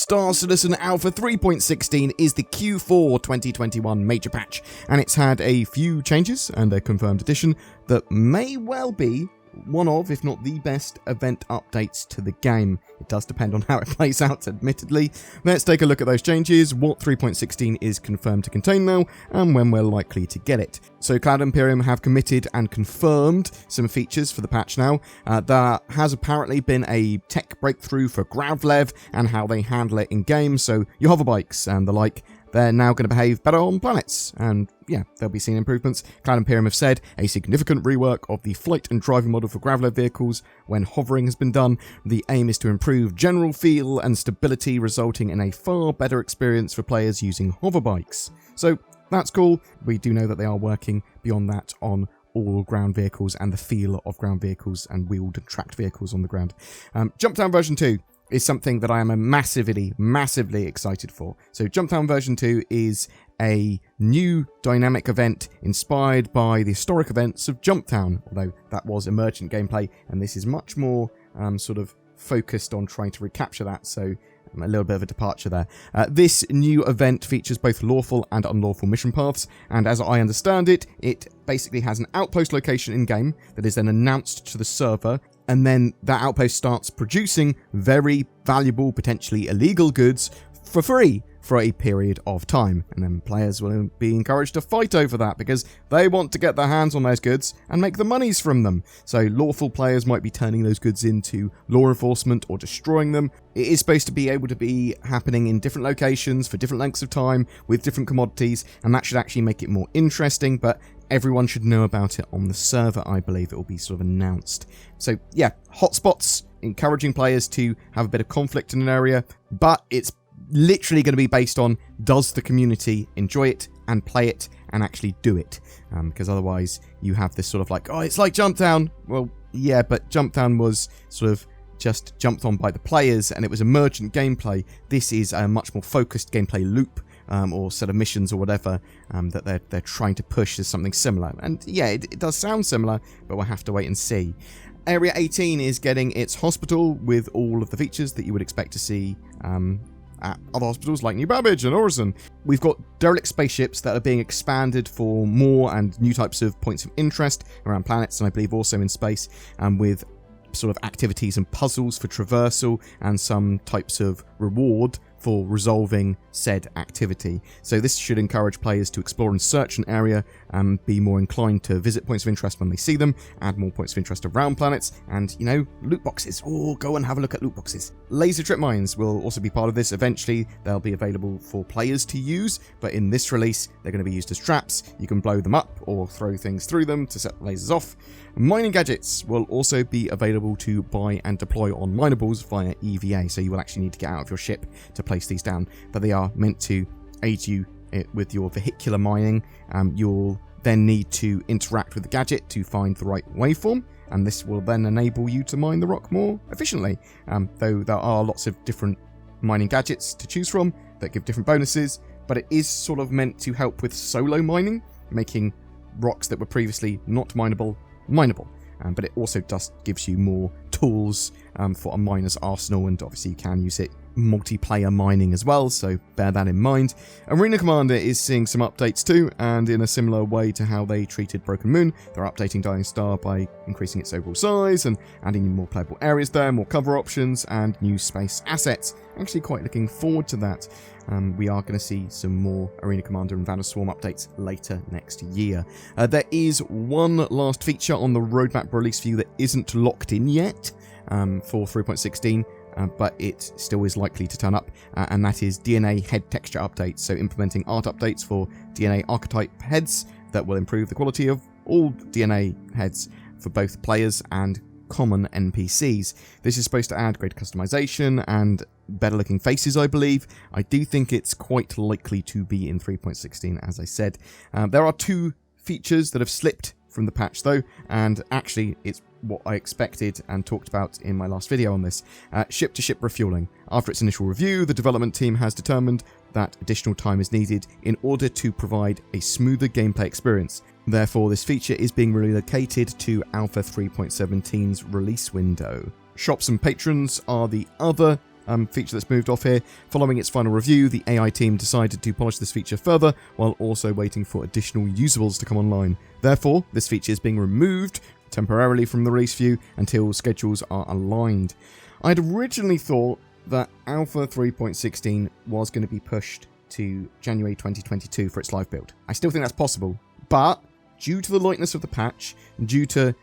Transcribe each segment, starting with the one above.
Star Citizen Alpha 3.16 is the Q4 2021 major patch, and it's had a few changes and a confirmed addition that may well be one of, if not the best, event updates to the game. It does depend on how it plays out, admittedly. Let's take a look at those changes, what 3.16 is confirmed to contain now, and when we're likely to get it. So Cloud Imperium have committed and confirmed some features for the patch now. There has apparently been a tech breakthrough for Gravlev and how they handle it in game, so your hoverbikes and the like, they're now going to behave better on planets, and yeah, they'll be seeing improvements. Cloud Imperium have said a significant rework of the flight and driving model for Gravlev vehicles when hovering has been done. The aim is to improve general feel and stability, resulting in a far better experience for players using hoverbikes. So that's cool. We do know that they are working beyond that on all ground vehicles and the feel of ground vehicles and wheeled and tracked vehicles on the ground. JumpTown version 2 is something that I am massively excited for. So JumpTown version 2 is a new dynamic event inspired by the historic events of JumpTown, although that was emergent gameplay, and this is much more sort of focused on trying to recapture that, so a little bit of a departure there. This new event features both lawful and unlawful mission paths, and as I understand it, it basically has an outpost location in-game that is then announced to the server, and then that outpost starts producing very valuable, potentially illegal goods for free for a period of time. And then players will be encouraged to fight over that because they want to get their hands on those goods and make the monies from them. So lawful players might be turning those goods into law enforcement or destroying them. It is supposed to be able to be happening in different locations for different lengths of time with different commodities, and that should actually make it more interesting, but everyone should know about it on the server. I believe it will be sort of announced. So yeah, hotspots, encouraging players to have a bit of conflict in an area, but it's literally going to be based on, does the community enjoy it and play it and actually do it? Because otherwise you have this sort of like, oh, it's like JumpTown. Well, yeah, but JumpTown was sort of just jumped on by the players and it was emergent gameplay. This is a much more focused gameplay loop or set of missions or whatever that they're trying to push as something similar. And yeah, it does sound similar, but we'll have to wait and see. Area 18 is getting its hospital with all of the features that you would expect to see at other hospitals like New Babbage and Orison. We've got derelict spaceships that are being expanded for more and new types of points of interest around planets, and I believe also in space, with sort of activities and puzzles for traversal and some types of reward for resolving said activity. So this should encourage players to explore and search an area and be more inclined to visit points of interest when they see them, add more points of interest around planets, and, you know, loot boxes. Oh, go and have a look at loot boxes. Laser trip mines will also be part of this. Eventually, they'll be available for players to use, but in this release, they're going to be used as traps. You can blow them up or throw things through them to set lasers off. Mining gadgets will also be available to buy and deploy on minables via EVA, so you will actually need to get out of your ship to place these down, but they are meant to aid you with your vehicular mining. You'll then need to interact with the gadget to find the right waveform, and this will then enable you to mine the rock more efficiently, though there are lots of different mining gadgets to choose from that give different bonuses, but it is sort of meant to help with solo mining, making rocks that were previously not mineable. But it also just gives you more tools for a miner's arsenal, and obviously you can use it multiplayer mining as well, so bear that in mind. Arena Commander is seeing some updates too, and in a similar way to how they treated Broken Moon, they're updating Dying Star by increasing its overall size and adding more playable areas there, more cover options, and new space assets. Actually quite looking forward to that. We are going to see some more Arena Commander and Vanna Swarm updates later next year. There is one last feature on the roadmap release view that isn't locked in yet for 3.16, but it still is likely to turn up, and that is DNA head texture updates, so implementing art updates for DNA archetype heads that will improve the quality of all DNA heads for both players and common NPCs. This is supposed to add greater customization and better looking faces, I believe. I do think it's quite likely to be in 3.16, as I said. There are two features that have slipped from the patch though, and actually it's what I expected and talked about in my last video on this. Ship-to-ship refueling. After its initial review, the development team has determined that additional time is needed in order to provide a smoother gameplay experience. Therefore, this feature is being relocated to Alpha 3.17's release window. Shops and patrons are the other feature that's moved off here. Following its final review, the AI team decided to polish this feature further while also waiting for additional usables to come online. Therefore, this feature is being removed temporarily from the release view until schedules are aligned. I'd originally thought that Alpha 3.16 was going to be pushed to January 2022 for its live build. I still think that's possible, but due to the lightness of the patch, due to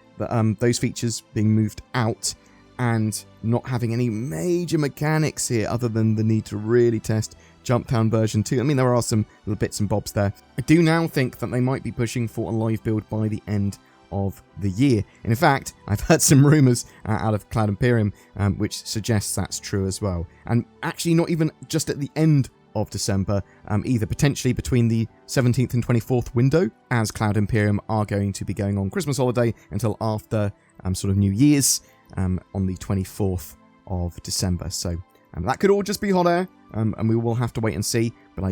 those features being moved out, and not having any major mechanics here other than the need to really test JumpTown version 2. I mean, there are some little bits and bobs there. I do now think that they might be pushing for a live build by the end of the year. And in fact, I've heard some rumours out of Cloud Imperium which suggests that's true as well. And actually not even just at the end of December, either potentially between the 17th and 24th window, as Cloud Imperium are going to be going on Christmas holiday until after sort of New Year's on the 24th of December. So that could all just be hot air, and we will have to wait and see. But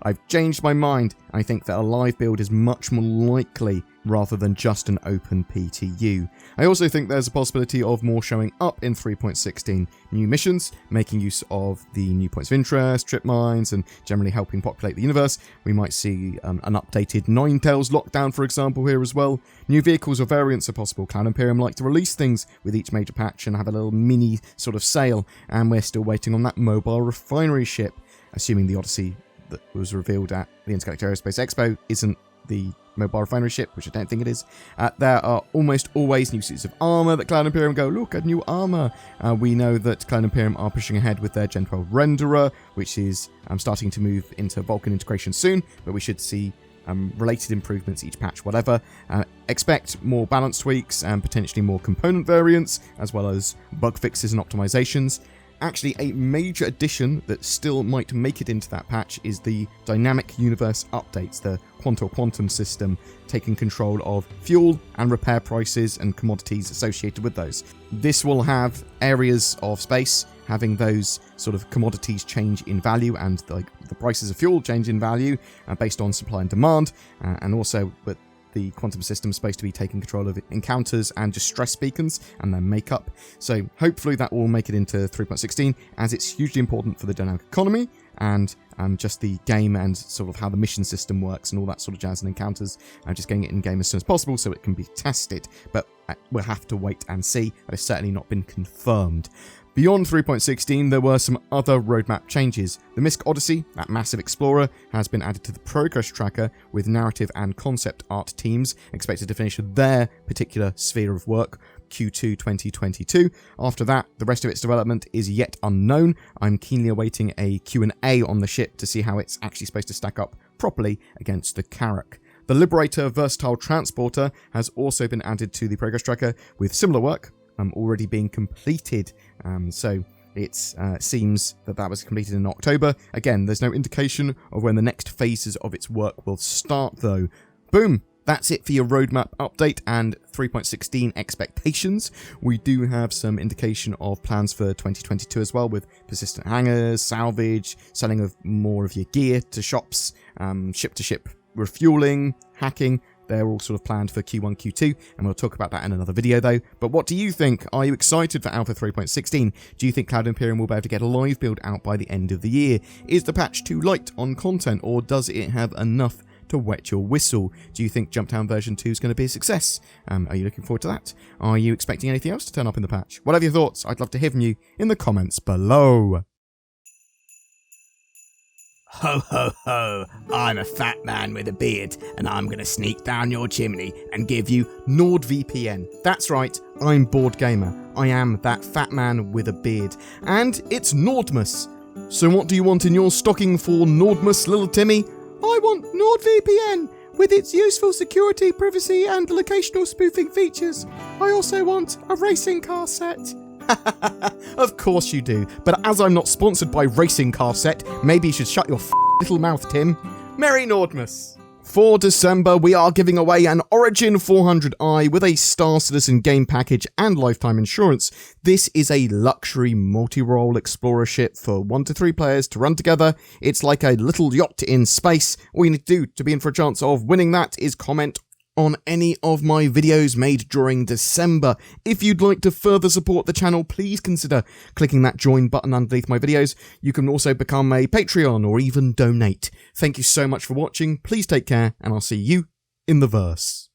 I've changed my mind. I think that a live build is much more likely rather than just an open PTU. I also think there's a possibility of more showing up in 3.16 new missions, making use of the new points of interest, trip mines, and generally helping populate the universe. We might see an updated Ninetales lockdown, for example, here as well. New vehicles or variants are possible. Cloud Imperium like to release things with each major patch and have a little mini sort of sale, and we're still waiting on that mobile refinery ship, assuming the Odyssey that was revealed at the Intergalactic Aerospace Expo isn't the mobile refinery ship, which I don't think it is. There are almost always new suits of armor that Cloud Imperium go, look at new armor. We know that Cloud Imperium are pushing ahead with their Gen 12 renderer, which is starting to move into Vulkan integration soon, but we should see related improvements each patch, whatever. Expect more balance tweaks and potentially more component variants, as well as bug fixes and optimizations. Actually, a major addition that still might make it into that patch is the dynamic universe updates, the quantum system, taking control of fuel and repair prices and commodities associated with those. This will have areas of space having those sort of commodities change in value, and the prices of fuel change in value based on supply and demand, and also but the quantum system is supposed to be taking control of encounters and distress beacons and their makeup. So hopefully that will make it into 3.16, as it's hugely important for the dynamic economy and just the game and sort of how the mission system works and all that sort of jazz and encounters. Just getting it in game as soon as possible so it can be tested. But we'll have to wait and see. That has certainly not been confirmed. Beyond 3.16, there were some other roadmap changes. The Misk Odyssey, that massive explorer, has been added to the progress tracker, with narrative and concept art teams expected to finish their particular sphere of work Q2 2022. After that, the rest of its development is yet unknown. I'm keenly awaiting a Q&A on the ship to see how it's actually supposed to stack up properly against the Carrack. The Liberator Versatile Transporter has also been added to the progress tracker, with similar work already being completed. So it seems that was completed in October. Again, there's no indication of when the next phases of its work will start, though. Boom! That's it for your roadmap update and 3.16 expectations. We do have some indication of plans for 2022 as well, with persistent hangars, salvage, selling of more of your gear to shops, ship-to-ship refueling, hacking. They're all sort of planned for Q1, Q2, and we'll talk about that in another video though. But what do you think? Are you excited for Alpha 3.16? Do you think Cloud Imperium will be able to get a live build out by the end of the year? Is the patch too light on content, or does it have enough to wet your whistle? Do you think JumpTown version 2 is going to be a success? Are you looking forward to that? Are you expecting anything else to turn up in the patch? Whatever your thoughts, I'd love to hear from you in the comments below. Ho ho ho, I'm a fat man with a beard, and I'm gonna sneak down your chimney and give you NordVPN. That's right, I'm BoredGamer. I am that fat man with a beard. And it's Nordmas. So what do you want in your stocking for Nordmas, little Timmy? I want NordVPN, with its useful security, privacy, and locational spoofing features. I also want a racing car set. Of course you do, but as I'm not sponsored by Racing Car Set, maybe you should shut your little mouth, Tim. Merry Nordmas! For December, we are giving away an Origin 400i with a Star Citizen game package and lifetime insurance. This is a luxury multi-role explorer ship for 1 to 3 players to run together. It's like a little yacht in space. All you need to do to be in for a chance of winning that is comment on any of my videos made during December. If you'd like to further support the channel, please consider clicking that join button underneath my videos. You can also become a Patreon or even donate. Thank you so much for watching. Please take care, and I'll see you in the verse.